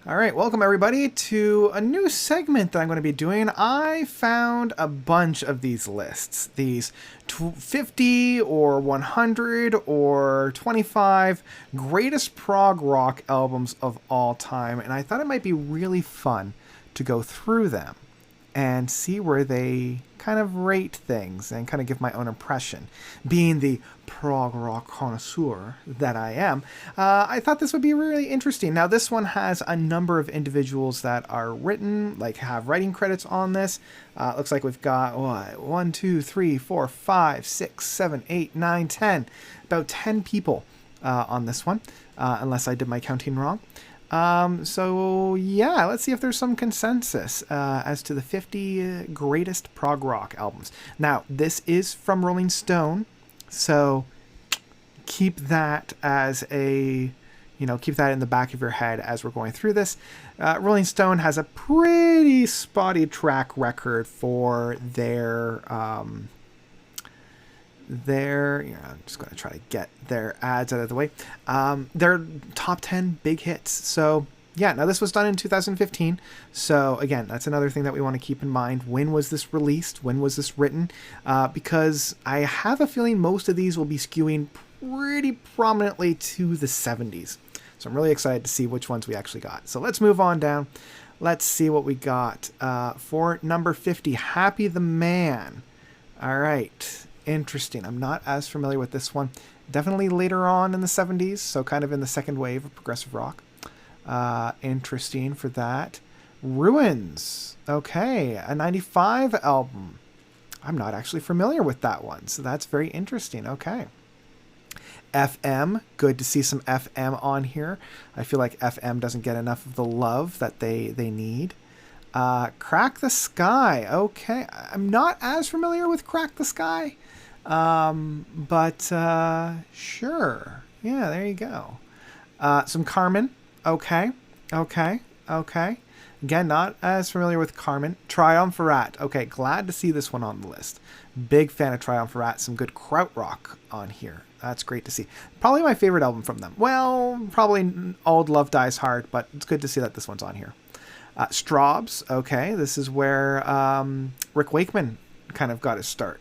All right, welcome everybody to a new segment that I'm going to be doing. I found a bunch of these lists, these 50 or 100 or 25 greatest prog rock albums of all time, and I thought it might be really fun to go through them and see where they kind of rate things and kind of give my own impression. Being the prog rock connoisseur that I am, I thought this would be really interesting. Now, this one has a number of individuals that are written, like have writing credits on this. Looks like we've got, what, 1, 2, 3, 4, 5, 6, 7, 8, 9, 10. About 10 people on this one, unless I did my counting wrong. So yeah, let's see if there's some consensus as to the 50 greatest prog rock albums. Now, this is from Rolling Stone, so keep that as a, keep that in the back of your head as we're going through this. Rolling Stone has a pretty spotty track record for I'm just going to try to get their ads out of the way. Their top 10 big hits. So yeah, now this was done in 2015. So again, that's another thing that we want to keep in mind. When was this released? When was this written? Because I have a feeling most of these will be skewing pretty prominently to the 70s. So I'm really excited to see which ones we actually got. So let's move on down. Let's see what we got. For number 50, Happy the Man. All right. Interesting. I'm not as familiar with this one. Definitely later on in the 70s, so kind of in the second wave of progressive rock. Interesting for that. Ruins. Okay, a 95 album. I'm not actually familiar with that one, so that's very interesting. Okay. FM. Good to see some FM on here. I feel like FM doesn't get enough of the love that they need. Crack the Sky. Okay. I'm not as familiar with Crack the Sky. But sure. Yeah, there you go. Some Carmen. Okay. Again, not as familiar with Carmen. Triumvirat. Okay, glad to see this one on the list. Big fan of Triumvirat. Some good krautrock on here. That's great to see. Probably my favorite album from them. Well, probably Old Love Dies Hard, but it's good to see that this one's on here. Strawbs. Okay, this is where Rick Wakeman kind of got his start.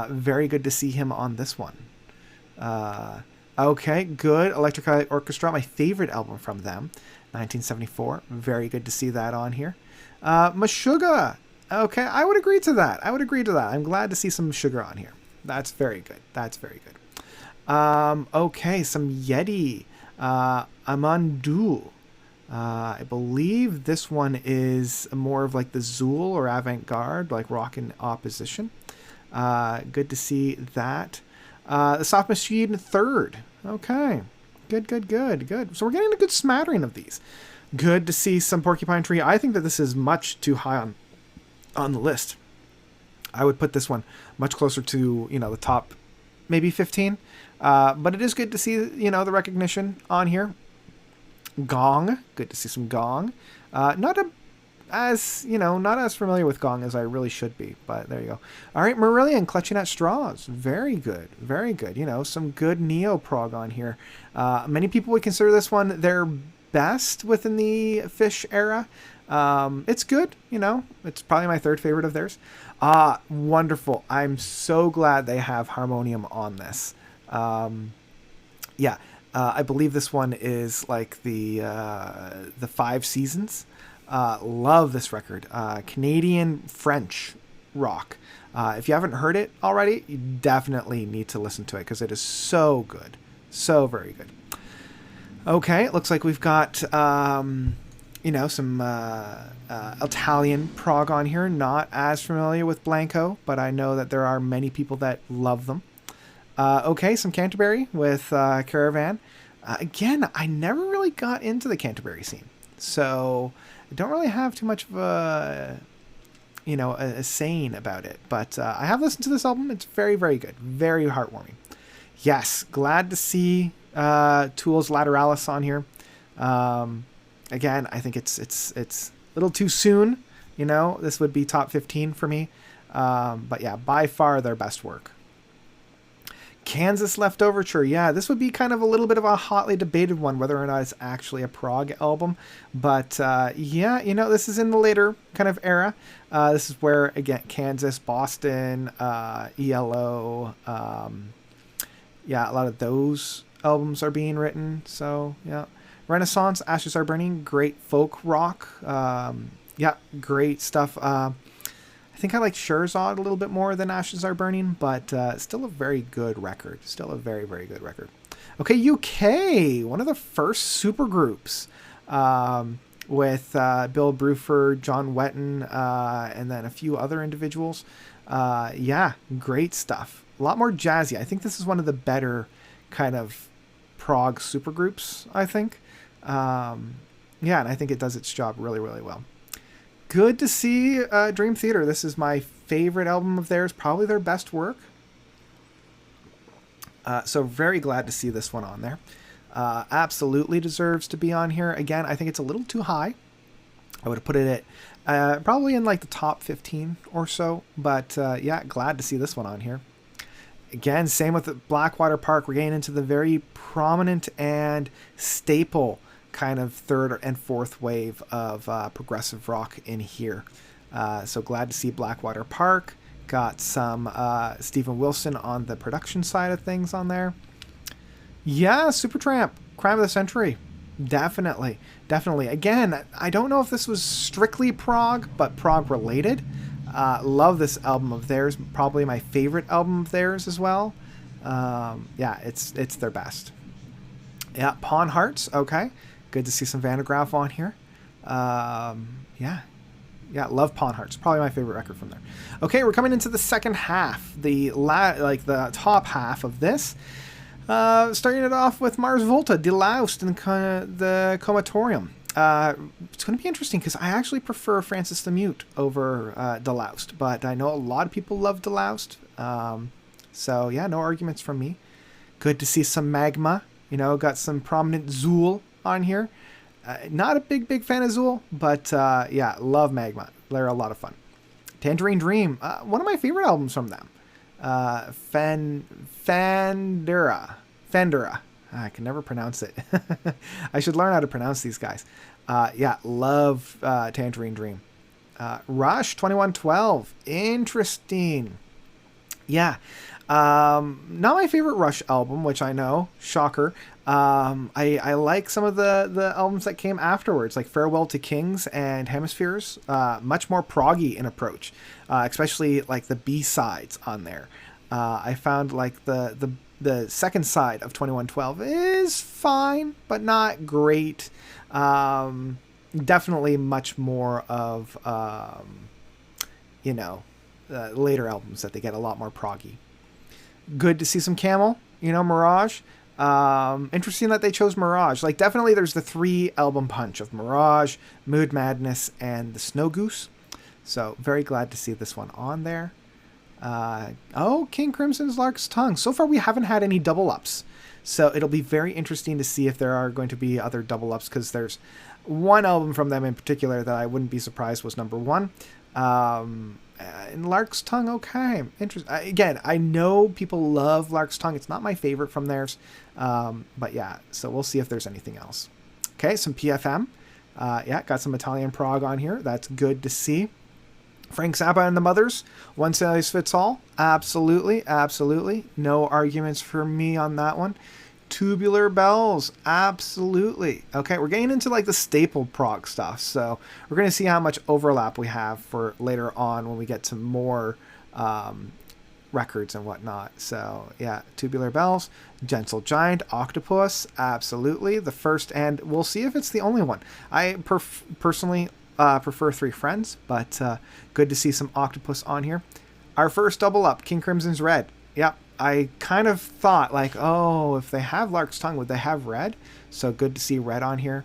Very good to see him on this one. Okay, good. Electric Light Orchestra, my favorite album from them, 1974. Very good to see that on here. Meshuggah. Okay, I would agree to that. I'm glad to see some Sugar on here. That's very good. Okay, some Yeti. Amandu. I believe this one is more of like the Zool or avant-garde, like rock in opposition. Good to see that. The Soft Machine third. Okay. Good. So we're getting a good smattering of these. Good to see some Porcupine Tree. I think that this is much too high on the list. I would put this one much closer to, the top maybe 15. But it is good to see, the recognition on here. Gong. Good to see some Gong. Not as familiar with Gong as I really should be, but there you go. All right, Marillion, Clutching at Straws. Very good. Some good neo-prog on here. Many people would consider this one their best within the Fish era. It's good, It's probably my third favorite of theirs. Wonderful. I'm so glad they have Harmonium on this. I believe this one is like the 5 Seasons. Love this record. Canadian French rock. If you haven't heard it already, you definitely need to listen to it because it is so good. So very good. Okay, it looks like we've got some Italian prog on here. Not as familiar with Blanco, but I know that there are many people that love them. Okay, some Canterbury with Caravan. Again, I never really got into the Canterbury scene, so I don't really have too much of a saying about it. But I have listened to this album. It's very, very good. Very heartwarming. Yes, glad to see Tool's Lateralis on here. Again, I think it's a little too soon. This would be top 15 for me. But yeah, by far their best work. Kansas Leftoverture. Yeah, this would be kind of a little bit of a hotly debated one, whether or not it's actually a prog album. But yeah, this is in the later kind of era. This is where, again, Kansas, Boston, ELO, yeah, a lot of those albums are being written. So, yeah. Renaissance, Ashes Are Burning, great folk rock. Yeah, great stuff. I think I like Sherzad a little bit more than Ashes Are Burning, but still a very good record. Still a very, very good record. Okay, UK, one of the first supergroups with Bill Bruford, John Wetton, and then a few other individuals. Yeah, great stuff. A lot more jazzy. I think this is one of the better kind of prog supergroups, I think. Yeah, and I think it does its job really, really well. Good to see Dream Theater. This is my favorite album of theirs, probably their best work. So very glad to see this one on there. Absolutely deserves to be on here. Again, I think it's a little too high. I would have put it at probably in like the top 15 or so. But yeah, glad to see this one on here. Again, same with the Blackwater Park. We're getting into the very prominent and staple kind of third and fourth wave of progressive rock in here. So glad to see Blackwater Park. Got some Stephen Wilson on the production side of things on there. Yeah, Supertramp, Crime of the Century. Definitely. Again, I don't know if this was strictly prog, but prog related. Love this album of theirs. Probably my favorite album of theirs as well. Yeah, it's their best. Yeah, Pawn Hearts. Okay. Good to see some Van de Graaff on here. Yeah, love Pawn Hearts. Probably my favorite record from there. Okay, we're coming into the second half, the top half of this. Starting it off with Mars Volta, Deloused, and the Comatorium. It's going to be interesting because I actually prefer Francis the Mute over Deloused, but I know a lot of people love Deloused. So yeah, no arguments from me. Good to see some Magma. Got some prominent Zool on here. Not a big fan of Zool, but yeah, love Magma. They're a lot of fun. Tangerine Dream, one of my favorite albums from them. Fandera. I can never pronounce it. I should learn how to pronounce these guys. Yeah, love Tangerine Dream. Rush 2112, interesting. Yeah. Not my favorite Rush album, which I know, shocker. I like some of the albums that came afterwards, like Farewell to Kings and Hemispheres. Much more proggy in approach, especially like the B-sides on there. I found like the second side of 2112 is fine, but not great. Definitely much more of later albums that they get a lot more proggy. Good to see some Camel, Mirage. Interesting that they chose Mirage. Like, definitely there's the 3 album punch of Mirage, Mood Madness, and the Snow Goose. So very glad to see this one on there. King Crimson's Lark's Tongue. So far we haven't had any double ups. So it'll be very interesting to see if there are going to be other double ups, because there's one album from them in particular that I wouldn't be surprised was number 1. And Lark's Tongue, okay. Interesting. Again, I know people love Lark's Tongue. It's not my favorite from theirs. But yeah, so we'll see if there's anything else. Okay, some PFM. Yeah, got some Italian prog on here. That's good to see. Frank Zappa and the Mothers, One Size Fits All. Absolutely. No arguments for me on that one. Tubular Bells, absolutely. Okay, we're getting into like the staple prog stuff, so we're going to see how much overlap we have for later on when we get to more records and whatnot. So yeah, Tubular Bells, Gentle Giant, Octopus, absolutely. The first, and we'll see if it's the only one. I personally prefer Three Friends, but good to see some Octopus on here. Our first double up, King Crimson's Red. Yep. I kind of thought like, oh, if they have Lark's Tongue, would they have Red? So good to see Red on here.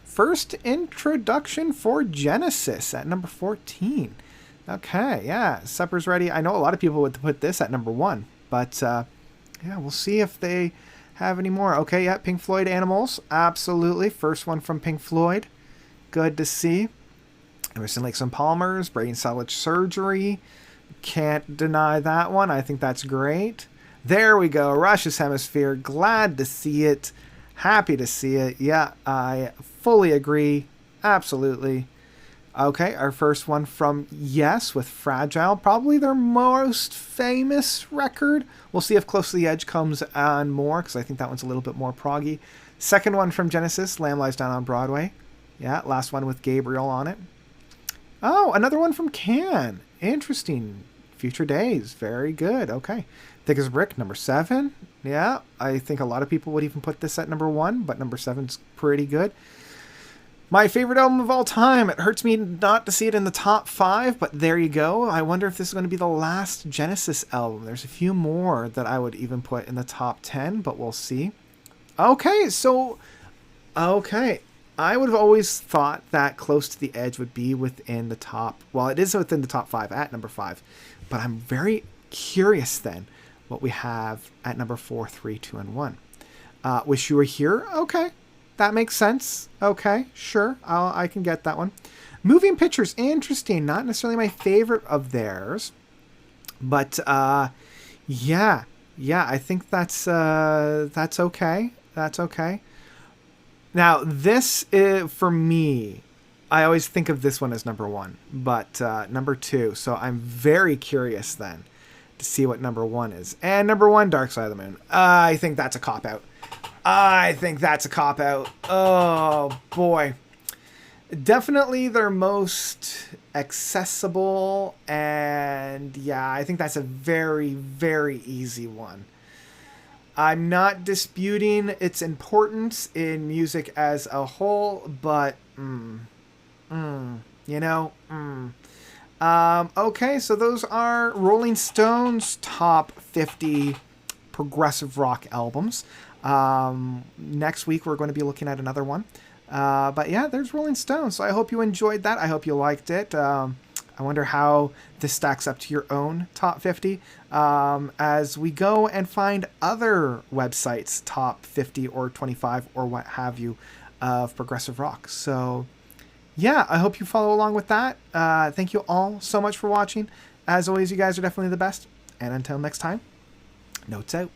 First introduction for Genesis at number 14. Okay, yeah, Supper's Ready. I know a lot of people would put this at number 1, but yeah, we'll see if they have any more. Okay, yeah, Pink Floyd Animals, absolutely. First one from Pink Floyd. Good to see. Emerson, Lake and Palmer's, Brain Salvage Surgery. Can't deny that one. I think that's great. There we go. Russia's Hemisphere. Glad to see it. Happy to see it. Yeah, I fully agree. Absolutely. Okay, our first one from Yes with Fragile. Probably their most famous record. We'll see if Close to the Edge comes on more, because I think that one's a little bit more proggy. Second one from Genesis, Lamb Lies Down on Broadway. Yeah, last one with Gabriel on it. Oh, another one from Can. Interesting. Future Days. Very good. Okay. Thick as a Brick, number 7. Yeah, I think a lot of people would even put this at number 1, but number 7's pretty good. My favorite album of all time. It hurts me not to see it in the top 5, but there you go. I wonder if this is going to be the last Genesis album. There's a few more that I would even put in the top 10, but we'll see. Okay, so... Okay. I would have always thought that Close to the Edge would be within the top... Well, it is within the top 5 at number 5. But I'm very curious then what we have at number 4, 3, 2, and 1. Wish You Were Here? Okay. That makes sense. Okay, sure. I can get that one. Moving Pictures, interesting. Not necessarily my favorite of theirs. But, yeah. Yeah, I think that's okay. That's okay. Now, this is, for me, I always think of this one as number 1. But number 2. So I'm very curious then to see what number 1 is. And number 1, Dark Side of the Moon. I think that's a cop-out. I think that's a cop-out. Oh, boy. Definitely their most accessible, and yeah, I think that's a very, very easy one. I'm not disputing its importance in music as a whole, but, okay, so those are Rolling Stone's top 50 progressive rock albums. Next week we're going to be looking at another one. But yeah, there's Rolling Stone. So I hope you enjoyed that. I hope you liked it. I wonder how this stacks up to your own top 50 as we go and find other websites' top 50 or 25 or what have you of progressive rock. So yeah, I hope you follow along with that. Thank you all so much for watching. As always, you guys are definitely the best. And until next time, notes out.